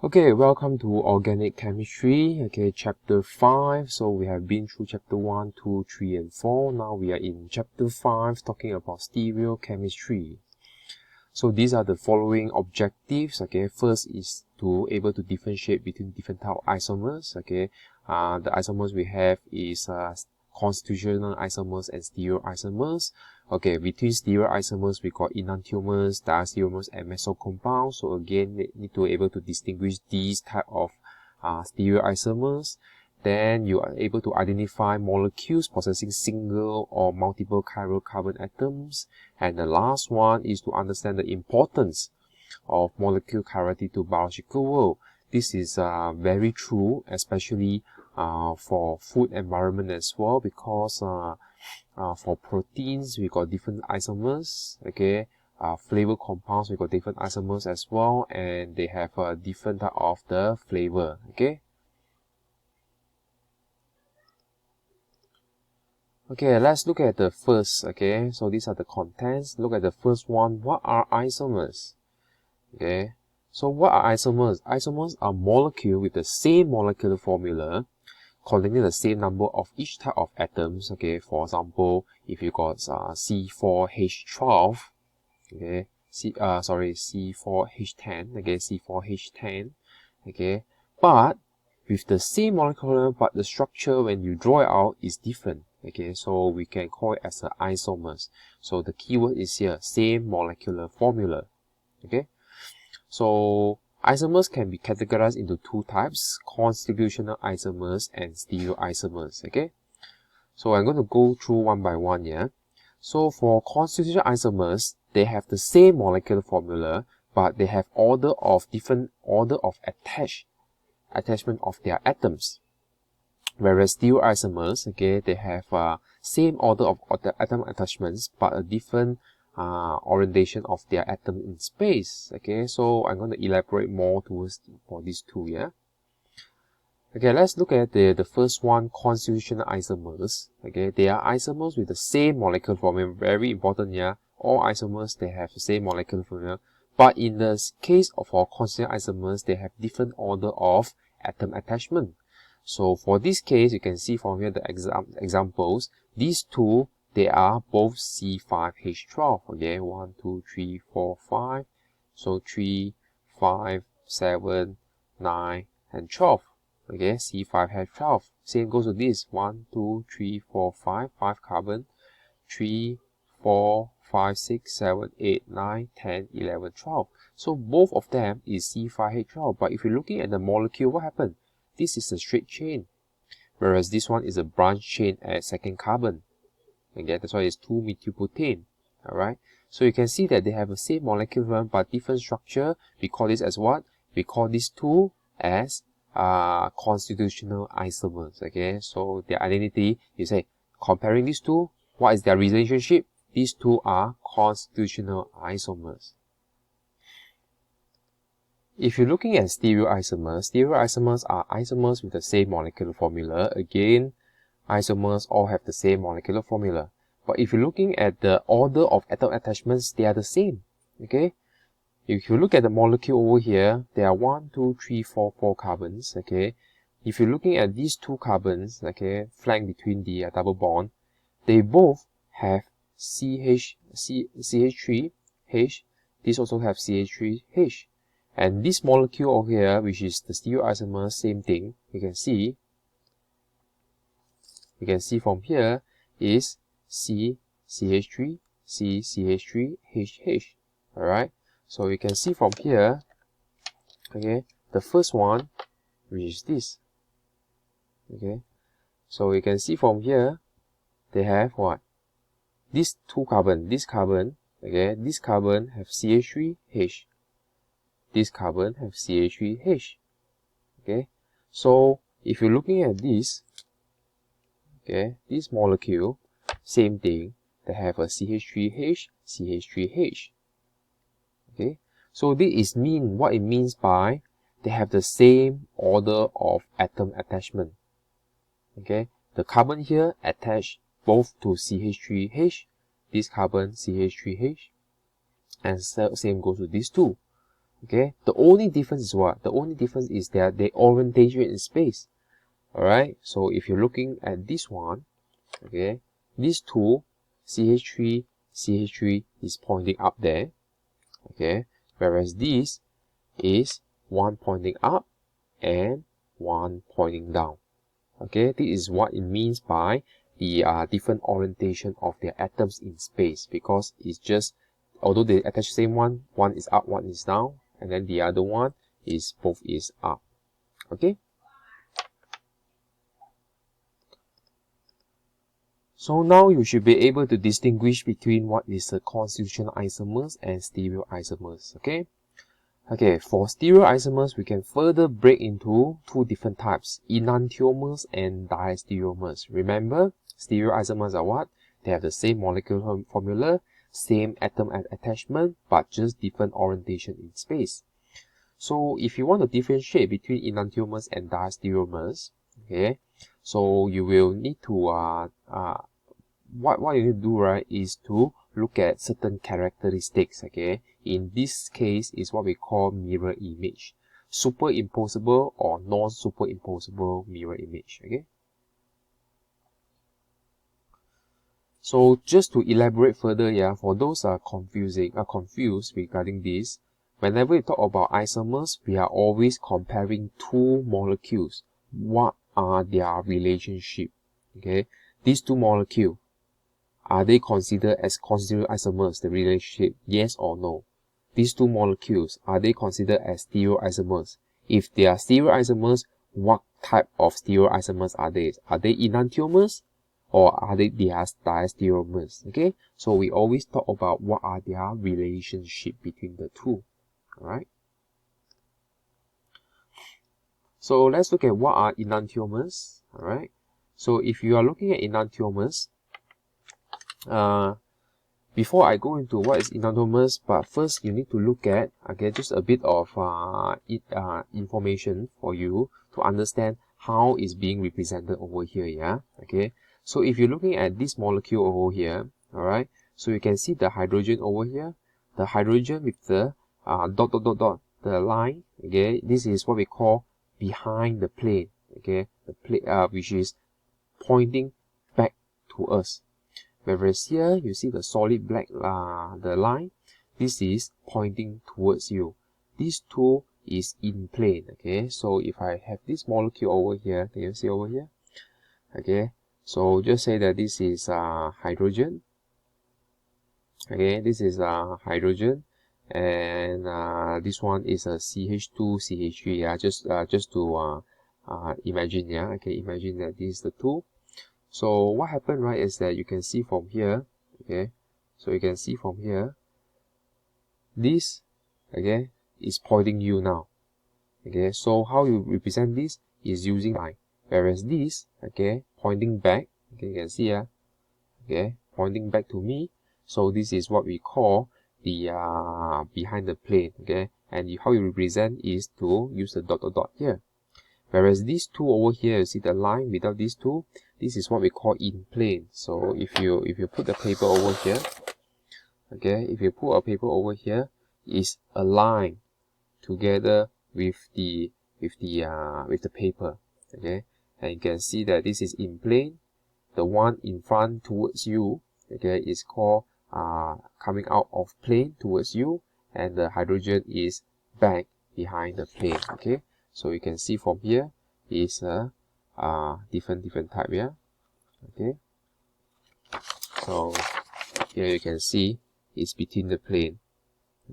Okay, welcome to Organic Chemistry, okay, Chapter 5. So we have been through Chapter 1, 2, 3, and 4. Now we are in Chapter 5, talking about stereochemistry. So these are the following objectives, okay. First is to able to differentiate between different type of isomers, okay. The isomers we have is constitutional isomers and stereoisomers. Okay, between stereoisomers we got enantiomers, diastereomers, and mesocompounds. So again, we need to be able to distinguish these type of stereoisomers. Then you are able to identify molecules possessing single or multiple chiral carbon atoms. And the last one is to understand the importance of molecule chirality to biological world. This is very true, especially for food environment as well, because for proteins we got different isomers, okay. Flavor compounds we got different isomers as well, and they have a different type of the flavor, okay. Okay, let's look at the first, okay. So these are the contents. Look at the first one. What are isomers? Okay. So what are isomers? Isomers are molecules with the same molecular formula containing the same number of each type of atoms. Okay, for example, if you got C4H12, okay, C4H10, okay, C4H10, okay, but with the same molecular, but the structure when you draw it out is different. Okay, so we can call it as isomers. So the keyword is here, same molecular formula. Okay, so isomers can be categorized into two types, constitutional isomers and stereoisomers. Okay, so I'm going to go through one by one here. So for constitutional isomers, they have the same molecular formula, but they have different order of attachment of their atoms. Whereas stereoisomers, okay, they have same order of the atom attachments, but a different orientation of their atom in space. Okay, so I'm going to elaborate more for these two. Yeah. Okay, let's look at the first one, constitutional isomers. Okay, they are isomers with the same molecular formula. Very important. Yeah, all isomers they have the same molecular formula, but in the case of our constitutional isomers, they have different order of atom attachment. So for this case, you can see from here the examples. These two, they are both C5H12. Okay, 1, 2, 3, 4, 5. So 3, 5, 7, 9, and 12. Okay, C5H12. Same goes to this. 1, 2, 3, 4, 5. 5 carbon. 3, 4, 5, 6, 7, 8, 9, 10, 11, 12. So both of them is C5H12. But if you're looking at the molecule, what happened? This is a straight chain, whereas this one is a branch chain at second carbon. Okay, that's why it's 2-methylbutane. Alright, so you can see that they have the same molecular but different structure. We call this as what? We call these two as constitutional isomers. Okay, so their identity, you say, comparing these two, what is their relationship? These two are constitutional isomers. If you're looking at stereoisomers are isomers with the same molecular formula. Again, isomers all have the same molecular formula. But if you're looking at the order of atom attachments, they are the same. Okay? If you look at the molecule over here, there are 1, 2, 3, 4 carbons. Okay? If you're looking at these two carbons, okay, flanked between the double bond, they both have CH3H. These also have CH3H. And this molecule over here, which is the stereoisomer, same thing. You can see from here is CH3, CH3, Alright, so you can see from here, okay, the first one, which is this. Okay, so you can see from here, they have what? These two carbon, this carbon, okay, this carbon have CH3H. This carbon have CH3H. Okay, so if you're looking at this, okay, this molecule, same thing, they have a CH3H, CH3H. Okay, so this is what it means by they have the same order of atom attachment. Okay, the carbon here attached both to CH3H, this carbon CH3H, and same goes to these two. Okay, the only difference is what? The only difference is that they orientation in space. Alright, so if you're looking at this one, okay, these two, CH3 is pointing up there, okay, whereas this is one pointing up and one pointing down. Okay, this is what it means by the different orientation of their atoms in space, because it's just, although they attach the same one is up, one is down, and then the other one is both is up. Okay, so now you should be able to distinguish between what is a constitutional isomers and stereoisomers. Okay, for stereoisomers, we can further break into two different types, enantiomers and diastereomers. Remember, stereoisomers are what? They have the same molecular formula, same atom attachment, but just different orientation in space. So if you want to differentiate between enantiomers and diastereomers, okay, so you will need to what you need to do, right, is to look at certain characteristics. Okay, in this case is what we call mirror image, superimposable or non-superimposable mirror image. Okay, so just to elaborate further, yeah, for those confused regarding this, whenever we talk about isomers, we are always comparing two molecules. What are their relationship? Okay, these two molecules, are they considered as constitutional isomers, the relationship? Yes or no? These two molecules, are they considered as stereoisomers? If they are stereoisomers, what type of stereoisomers are they? Are they enantiomers or are they diastereomers? Okay, so we always talk about what are their relationship between the two. Alright. So let's look at what are enantiomers. Alright. So if you are looking at enantiomers, before I go into what is enantiomers, but first you need to look at, okay, just a bit of information for you to understand how it's being represented over here, yeah. Okay, so if you're looking at this molecule over here, alright, so you can see the hydrogen over here, the hydrogen with the the line, okay, this is what we call behind the plane, okay, the plane which is pointing back to us. Whereas here you see the solid black the line, this is pointing towards you. These two is in plane. Okay, so if I have this molecule over here, can you see over here? Okay, so just say that this is hydrogen. Okay, this is hydrogen, and this one is a CH2 CH3. Yeah, just to imagine. Yeah, okay, imagine that this is the two. So what happened, right, is that you can see from here, okay, so you can see from here, this, okay, is pointing you now. Okay, so how you represent this is using line, whereas this, okay, pointing back, okay, you can see here, okay, pointing back to me. So this is what we call the behind the plane. Okay, and how you represent is to use the dot here. Whereas these two over here, you see the line without these two, this is what we call in plane. So if you put the paper over here, okay, if you put a paper over here, is aligned together with the paper. Okay, and you can see that this is in plane. The one in front towards you, okay, is called coming out of plane towards you, and the hydrogen is back behind the plane. Okay, so you can see from here is a different type. Yeah, okay, so here you can see it's between the plane,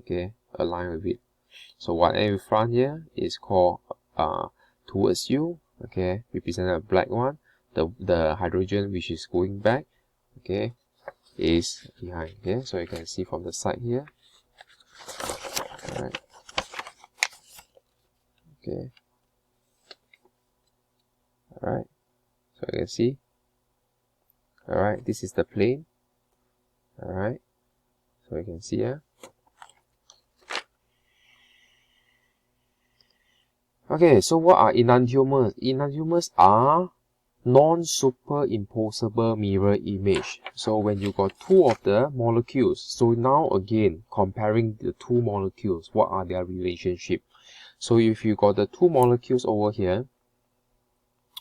okay, aligned with it. So what in front here is called towards you, okay, represent a black one. The hydrogen which is going back, okay, is behind. Okay, so you can see from the side here. Alright. Okay. Alright. So you can see. Alright, this is the plane. Alright. So you can see here. Okay, so what are enantiomers? Enantiomers are non-superimposable mirror image. So when you got two of the molecules, so now again comparing the two molecules, what are their relationship? So if you got the two molecules over here,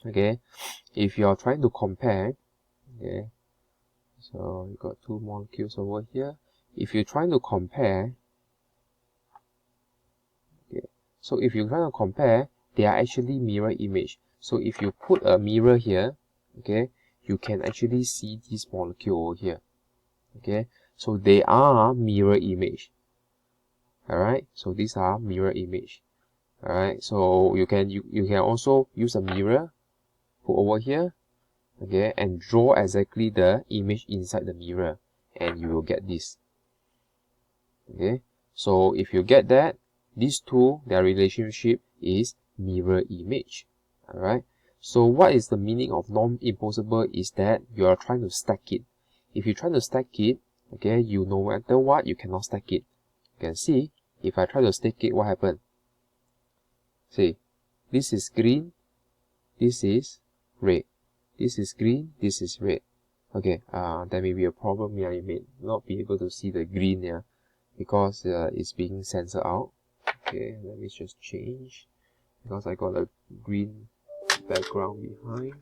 okay, if you are trying to compare, okay, so you got two molecules over here. If you're trying to compare, okay, so if you're trying to compare, they are actually mirror image. So if you put a mirror here, okay, you can actually see this molecule over here. Okay, so they are mirror image. Alright, so these are mirror image. Alright, so you can also use a mirror, put over here, okay, and draw exactly the image inside the mirror, and you will get this. Okay, so if you get that, these two, their relationship is mirror image. Alright, so what is the meaning of non-imposable is that you are trying to stack it. If you try to stack it, okay, you no matter what, you cannot stack it. You can see, if I try to stack it, what happened? See, this is green, this is red. This is green, this is red. Okay, there may be a problem here. You may not be able to see the green here because it's being censored out. Okay, let me just change because I got a green background behind.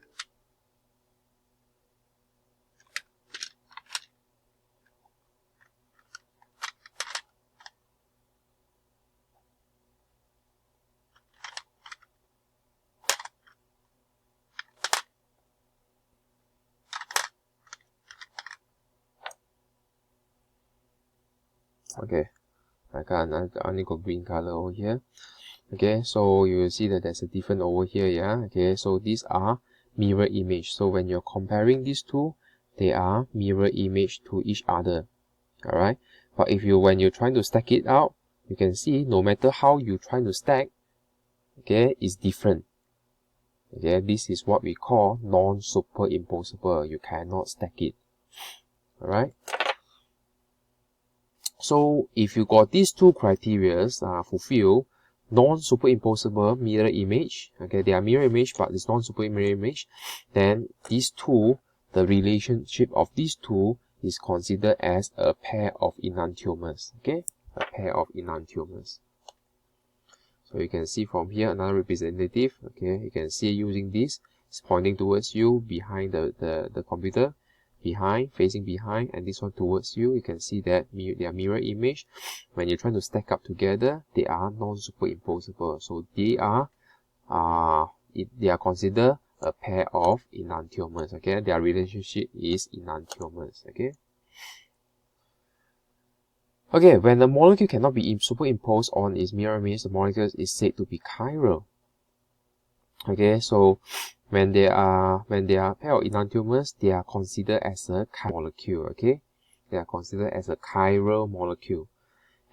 Okay, I only got green color over here. Okay, so you will see that there's a different over here, yeah. Okay, so these are mirror image. So when you're comparing these two, they are mirror image to each other. Alright, but when you're trying to stack it out, you can see no matter how you try to stack, okay, it's different. Okay, this is what we call non-superimposable. You cannot stack it. Alright. So if you got these two criteria fulfilled, non-superimposable mirror image, okay, they are mirror image but it's non-super mirror image, then these two, the relationship of these two is considered as a pair of enantiomers. Okay, a pair of enantiomers. So you can see from here another representative. Okay, you can see using this, it's pointing towards you behind the computer, facing behind, and this one towards you. You can see that they are mirror image. When you're trying to stack up together, they are non-superimposable. So they are considered a pair of enantiomers. Okay, their relationship is enantiomers. Okay, when the molecule cannot be superimposed on its mirror image, the molecule is said to be chiral. Okay, so when they are pair of enantiomers, they are considered as a chiral molecule. Okay, they are considered as a chiral molecule.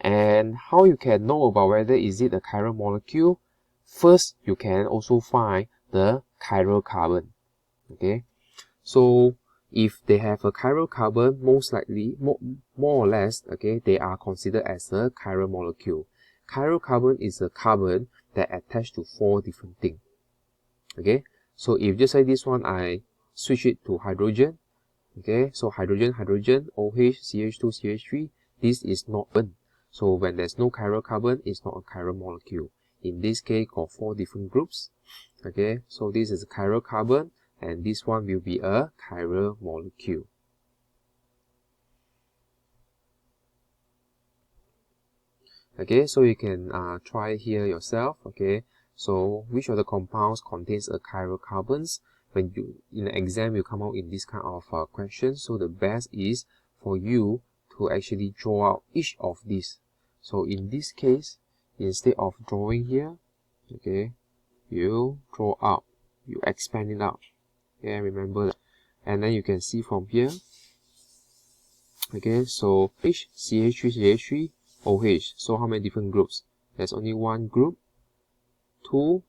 And how you can know about whether is it a chiral molecule? First, you can also find the chiral carbon. Okay, so if they have a chiral carbon, most likely, more or less, okay, they are considered as a chiral molecule. Chiral carbon is a carbon that attached to 4 different things. Okay, so if just say this one, I switch it to hydrogen. Okay, so hydrogen, OH, CH2, CH3, this is not one. So when there's no chiral carbon, it's not a chiral molecule. In this case, got 4 different groups. Okay, so this is a chiral carbon, and this one will be a chiral molecule. Okay, so you can try here yourself. Okay, so which of the compounds contains a chiral carbons? When you in the exam you come out in this kind of questions, so the best is for you to actually draw out each of these. So in this case, instead of drawing here, okay, you draw out, you expand it out. Okay, remember that. And then you can see from here, okay, so CH3, OH. So how many different groups? There's only one group, 2,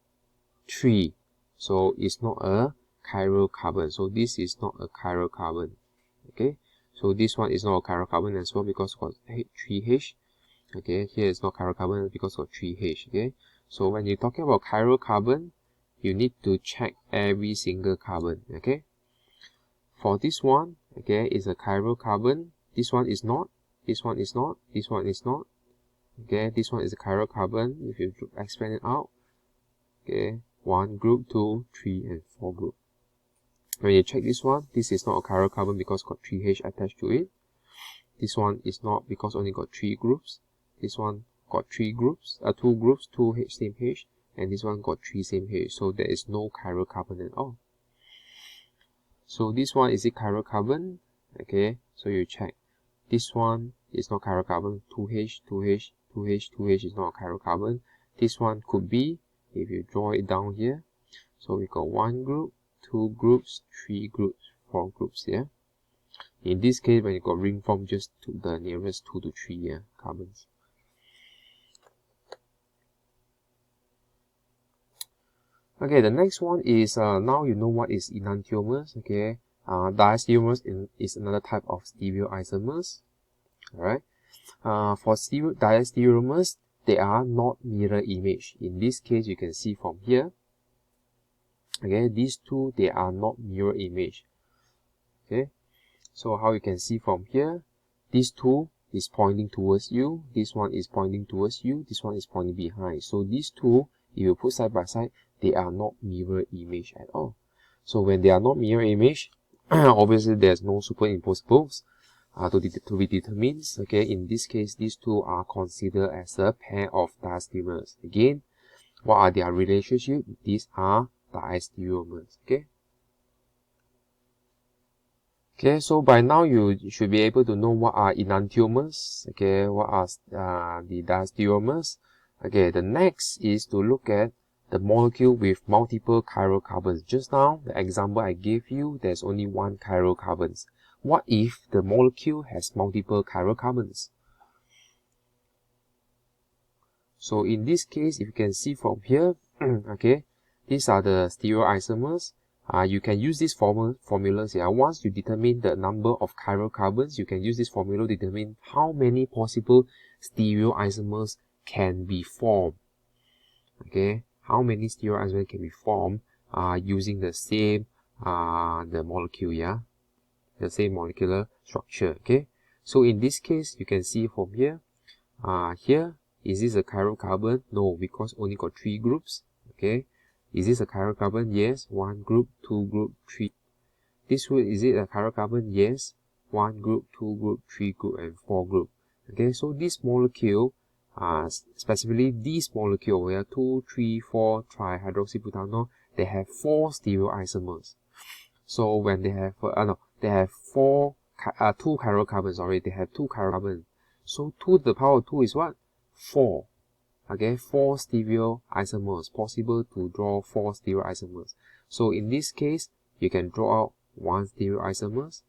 3. So it's not a chiral carbon. So this is not a chiral carbon. Okay, so this one is not a chiral carbon as well because of 3H. Okay, here is not chiral carbon because of 3H. Okay, so when you're talking about chiral carbon, you need to check every single carbon. Okay, for this one, okay, is a chiral carbon. This one is not. This one is not. This one is not. Okay, this one is a chiral carbon. If you expand it out, okay, 1 group, 2, 3, and 4 group. When you check this one, this is not a chiral carbon because got 3H attached to it. This one is not because only got 3 groups. This one got 3 groups, 2 groups, 2 H same H, and this one got 3 same H. So there is no chiral carbon at all. So this one is a chiral carbon. Okay, so you check. This one is not chiral carbon. 2H, 2H, 2H, 2H is not a chiral carbon. This one could be, if you draw it down here. So we got 1 group, 2 groups, 3 groups, 4 groups here. In this case, when you got ring form, just took the nearest 2 to 3 carbons. Okay, the next one is now you know what is enantiomers. Okay, diastereomers is another type of stereoisomers. Alright, for diastereomers, they are not mirror image. In this case, you can see from here. Okay, these two, they are not mirror image. Okay, so how you can see from here, these two is pointing towards you, this one is pointing towards you, this one is pointing behind. So these two, if you put side by side, they are not mirror image at all. So when they are not mirror image, obviously there's no superimposables to be determined. Okay, in this case, these two are considered as a pair of diastereomers. Again, what are their relationship? These are diastereomers. Okay. Okay, so by now you should be able to know what are enantiomers. Okay, what are the diastereomers. Okay, the next is to look at the molecule with multiple chiral carbons. Just now, the example I gave you, there's only 1 chiral carbons. What if the molecule has multiple chiral carbons? So in this case, if you can see from here, okay, these are the stereoisomers. You can use these formulas here. Once you determine the number of chiral carbons, you can use this formula to determine how many possible stereoisomers can be formed. Okay, how many stereoisomers can be formed using the same the molecule, yeah, the same molecular structure. Okay, so in this case, you can see from here, here, is this a chiral carbon? No, because only got 3 groups. Okay, is this a chiral carbon? Yes, 1 group, 2 group, 3. This one, is it a chiral carbon? Yes, 1 group, 2 group, 3 group, and 4 group. Okay, so this molecule, specifically this molecule here, 2, 3, 4 trihydroxybutanol, they have 4 stereoisomers. So when they have, they have 2 chiral carbons. Sorry, they have 2 chiral carbons. So 2 to the power of 2 is what? 4. Okay, 4 stereoisomers. Possible to draw 4 stereoisomers. So in this case, you can draw out 1 stereoisomers,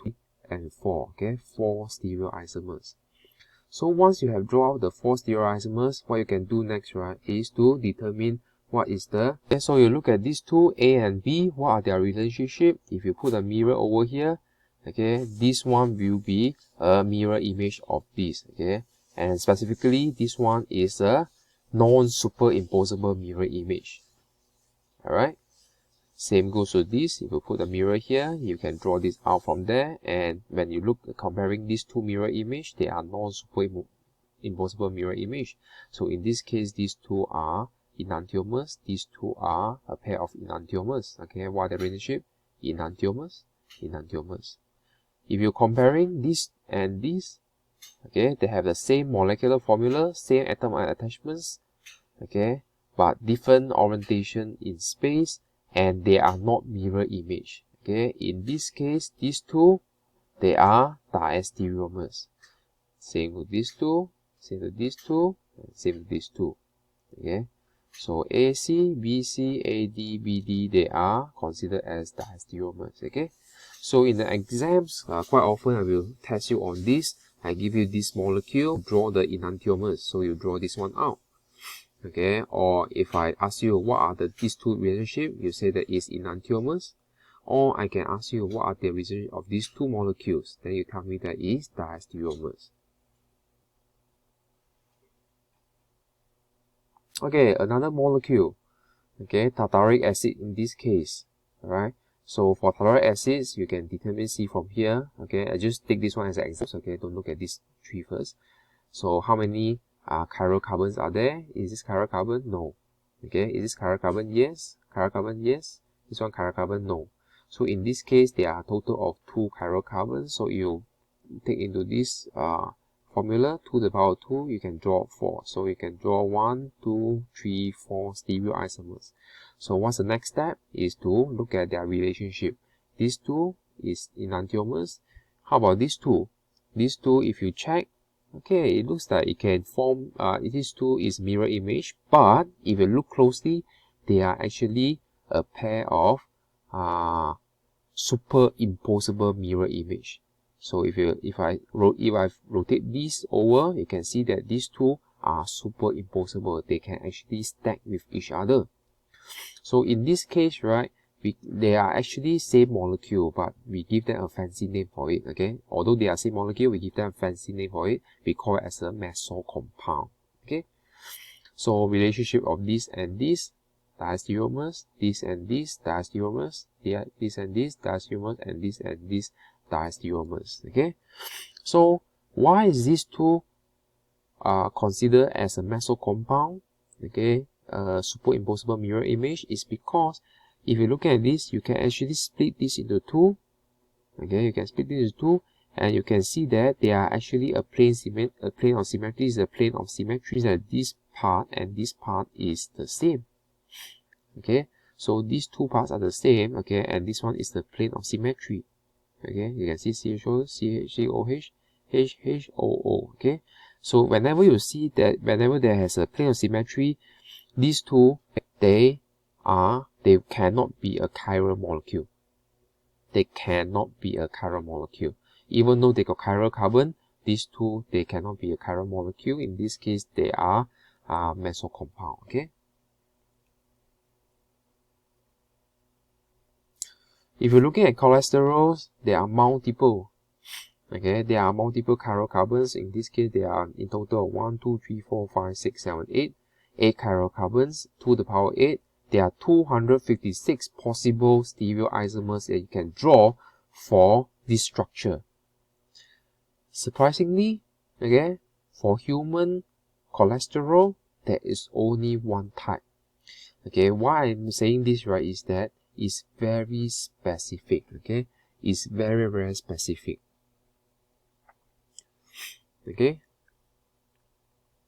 2, and 4. Okay, 4 stereoisomers. So once you have drawn out the 4 stereoisomers, what you can do next, right, is to determine what is the... Okay, so you look at these two, A and B, what are their relationship? If you put a mirror over here, okay, this one will be a mirror image of this. Okay, and specifically, this one is a non-superimposable mirror image. Alright, same goes to this. If you put a mirror here, you can draw this out from there, and when you look comparing these two mirror image, they are non-superimposable mirror image. So in this case, these two are enantiomers, these two are a pair of enantiomers. Okay, what are the relationship? Enantiomers, enantiomers. If you're comparing this and this, okay, they have the same molecular formula, same atom attachments, okay, but different orientation in space, and they are not mirror image. Okay, in this case, these two, they are diastereomers. Same with these two, same with these two, and same with these two. Okay, so AC, BC, AD, BD, they are considered as diastereomers. Okay, so in the exams, quite often I will test you on this. I give you this molecule, draw the enantiomers, so you draw this one out. Okay, or if I ask you what are these two relationship, you say that is enantiomers. Or I can ask you what are the relationship of these two molecules, then you tell me that is diastereomers. Okay, another molecule. okay, tartaric acid in this case. Alright, so for tartaric acids, you can determine C from here. Okay, I just take this one as an example. Okay, don't look at these three first. So how many chiral carbons are there? Is this chiral carbon? No. Okay, is this chiral carbon? Yes. Chiral carbon? Yes. This one chiral carbon? No. So in this case, there are a total of 2 chiral carbons. So you take into this formula 2 to the power of 2, you can draw 4. So you can draw 1, 2, 3, 4 stereoisomers. So what's the next step? Is to look at their relationship. These two is enantiomers. How about these two? These two, if you check, okay, it looks like it can form, these two is mirror image, but if you look closely, they are actually a pair of superimposable mirror image. So if I rotate these over, you can see that these two are superimposable. They can actually stack with each other. So in this case, right, they are actually same molecule, but we give them a fancy name for it. Okay, although they are same molecule, we give them a fancy name for it. We call it as a meso compound. Okay, so relationship of this and this diastereomers, this and this diastereomers, this and this diastereomers, and this diastereomers. Okay, so why is these two considered as a meso compound? Okay, superimposable mirror image is because if you look at this, you can actually split this into two. Okay, you can split this into two, and you can see that they are actually a plane of symmetry. Is a plane of symmetry that this part and this part is the same. Okay, so these two parts are the same. Okay, and this one is the plane of symmetry. Okay, you can see CHO, CHOH, HHOO. Okay, so whenever you see that, whenever there has a plane of symmetry, these two, they cannot be a chiral molecule. They cannot be a chiral molecule. Even though they got chiral carbon, these two, they cannot be a chiral molecule. In this case, they are meso compound. Okay. If you're looking at cholesterols, there are multiple. Okay, there are multiple chiral carbons. In this case, there are in total 1, 2, 3, 4, 5, 6, 7, 8. 8 chiral carbons, 2 to the power 8. There are 256 possible stereoisomers that you can draw for this structure. Surprisingly, okay, for human cholesterol, there is only one type. Okay, why I'm saying this, right, is that it's very specific. Okay, it's very, very specific. Okay,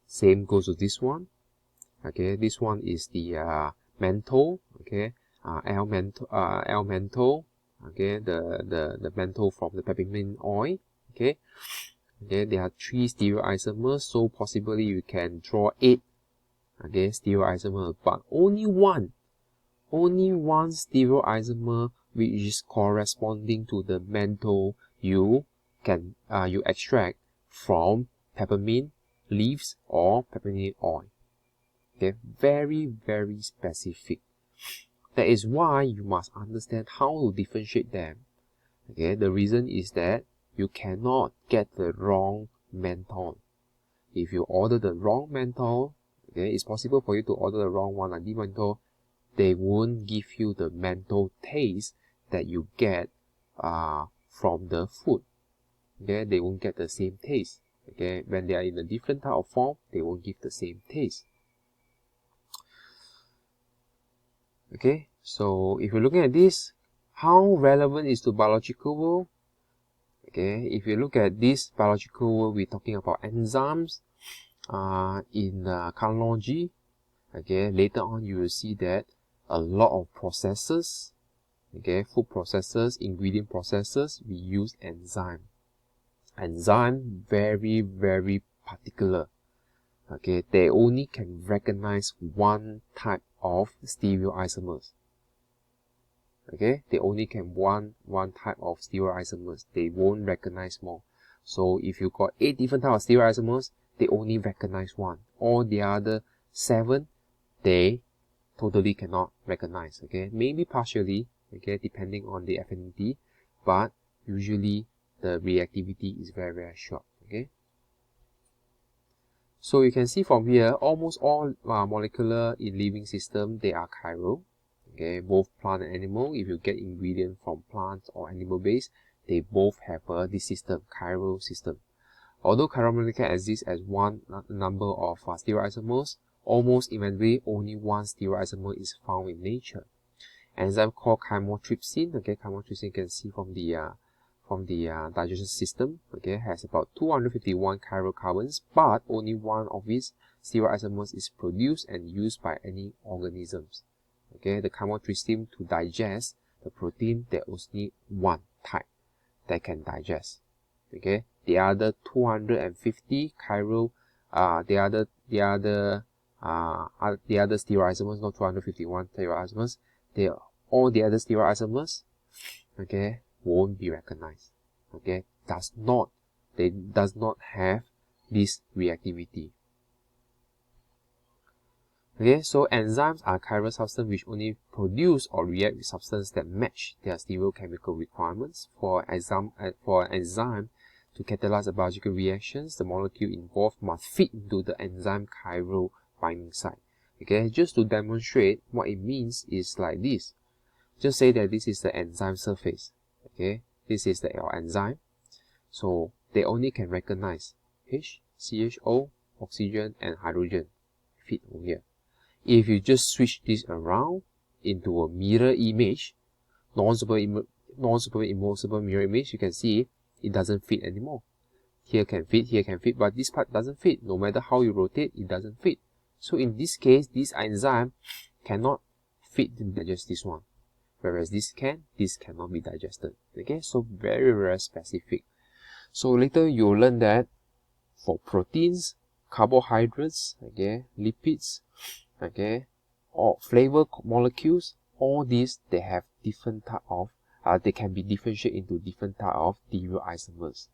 same goes with this one. Okay, this one is the menthol. Okay, L-menthol. Okay, the menthol from the peppermint oil. Okay, there are 3 stereoisomers, so possibly you can draw 8 stereoisomer, but only one stereoisomer which is corresponding to the menthol you extract from peppermint leaves or peppermint oil. Okay, very, very specific. That is why you must understand how to differentiate them. Okay, the reason is that you cannot get the wrong menthol. If you order the wrong menthol, okay, it's possible for you to order the wrong one like the menthol. They won't give you the menthol taste that you get from the food. Okay, they won't get the same taste. Okay, when they are in a different type of form, they won't give the same taste. Okay, so if you're looking at this, how relevant is to biological world? Okay, if you look at this biological world, we're talking about enzymes in cardiology. Okay, later on you will see that a lot of processes, okay, food processes, ingredient processes, we use enzyme. Enzyme very, very particular. Okay, they only can recognize one type of stereoisomers. Okay, they only can one type of stereoisomers. They won't recognize more. So if you got 8 different types of stereoisomers, they only recognize one. All the other 7, they totally cannot recognize. Okay, maybe partially, okay, depending on the affinity, but usually the reactivity is very, very short. Okay, So you can see from here, almost all molecular in living system, they are chiral. Okay, both plant and animal. If you get ingredient from plants or animal base, they both have this system, chiral system. Although chiral molecule exists as one number of stereoisomers, almost invariably only one stereoisomer is found in nature. Enzyme called chymotrypsin. Okay, chymotrypsin you can see from the digestion system. Okay, has about 251 chiral carbons, but only one of its stereoisomers is produced and used by any organisms. Okay, the chymotrypsin to digest the protein, there is only one type that can digest. Okay, the other 250 chiral, the other stereoisomers, not 251 stereoisomers, all the other stereoisomers, okay, won't be recognized. Okay, does not have this reactivity. Okay, so enzymes are chiral substances which only produce or react with substances that match their stereochemical requirements. For an enzyme to catalyze a biological reactions, the molecule involved must fit into the enzyme chiral binding site. Okay, just to demonstrate what it means is like this. Just say that this is the enzyme surface. Okay, this is the enzyme. So they only can recognize H, CHO, oxygen, and hydrogen fit over here. If you just switch this around into a mirror image, non-superimposable mirror image, you can see it doesn't fit anymore. Here can fit, but this part doesn't fit. No matter how you rotate, it doesn't fit. So in this case, this enzyme cannot fit to digest this one. Whereas this cannot be digested. Okay, so very, very specific. So later you'll learn that for proteins, carbohydrates, okay, lipids, okay, or flavor molecules, all these they have different type of they can be differentiated into different type of stereoisomers.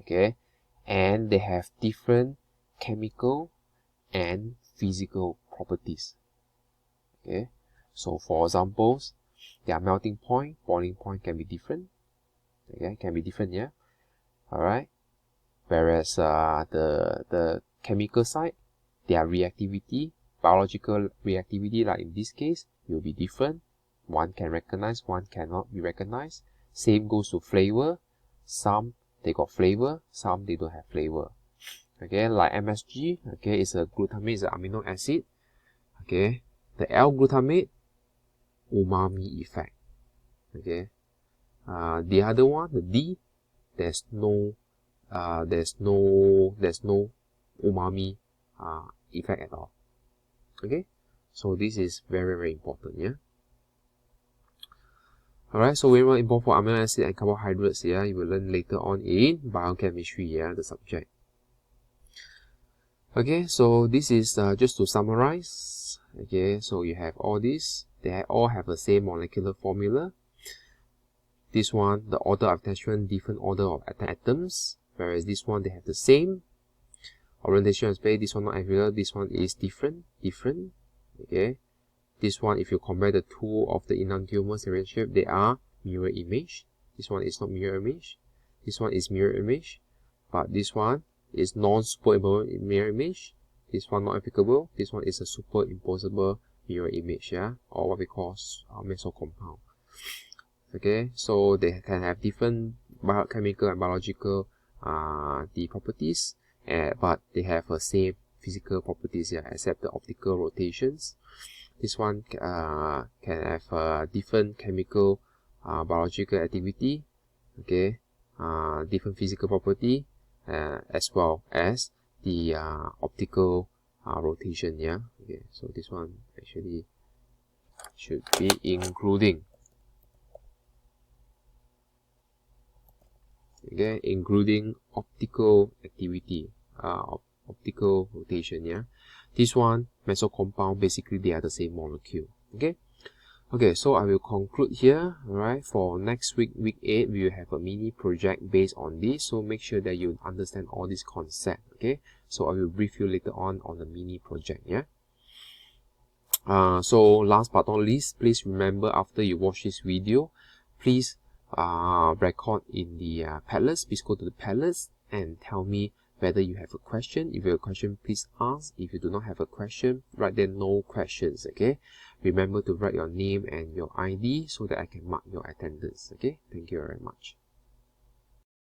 Okay, and they have different chemical and physical properties. Okay, so for examples, their melting point, boiling point can be different. Okay, can be different, yeah. Alright. Whereas the chemical side, their reactivity, biological reactivity, like in this case, will be different. One can recognize, one cannot be recognized. Same goes to flavor. Some they got flavor, some they don't have flavor. Okay, like MSG, okay, it's a glutamate, it's an amino acid. Okay, the L-glutamate, umami effect. Okay, the other one, the D, there's no umami effect at all. Okay, so this is very, very important, yeah. Alright, so very important for amino acid and carbohydrates, yeah, you will learn later on in biochemistry, yeah, the subject. Okay, so this is just to summarize. Okay, so you have all these, they all have the same molecular formula. This one, the order of attachment, different order of atoms, whereas this one they have the same orientation of space. This one not regular, this one is different. Okay, this one, if you compare the two of the enantiomers relationship, they are mirror image. This one is not mirror image. This one is mirror image, but this one is non-superimposable mirror image. This one not applicable. This one is a superimposable mirror image, yeah, or what we call mesocompound. Okay, so they can have different biochemical and biological the properties, but they have the same physical properties, yeah, except the optical rotations. This one can have different chemical biological activity, okay, different physical property, as well as the optical rotation, yeah. Okay, so this one actually should be including. Okay, including optical activity, optical rotation, yeah. This one, mesocompound, basically they are the same molecule. Okay, so I will conclude here. Alright, for next week, week 8, we will have a mini project based on this, so make sure that you understand all this concept. Okay, so I will brief you later on the mini project, yeah. So last but not least, please remember, after you watch this video, please record in the Padlets. Please go to the Padlets and tell me whether you have a question. If you have a question, please ask. If you do not have a question, write there no questions, okay? Remember to write your name and your ID so that I can mark your attendance, okay? Thank you very much.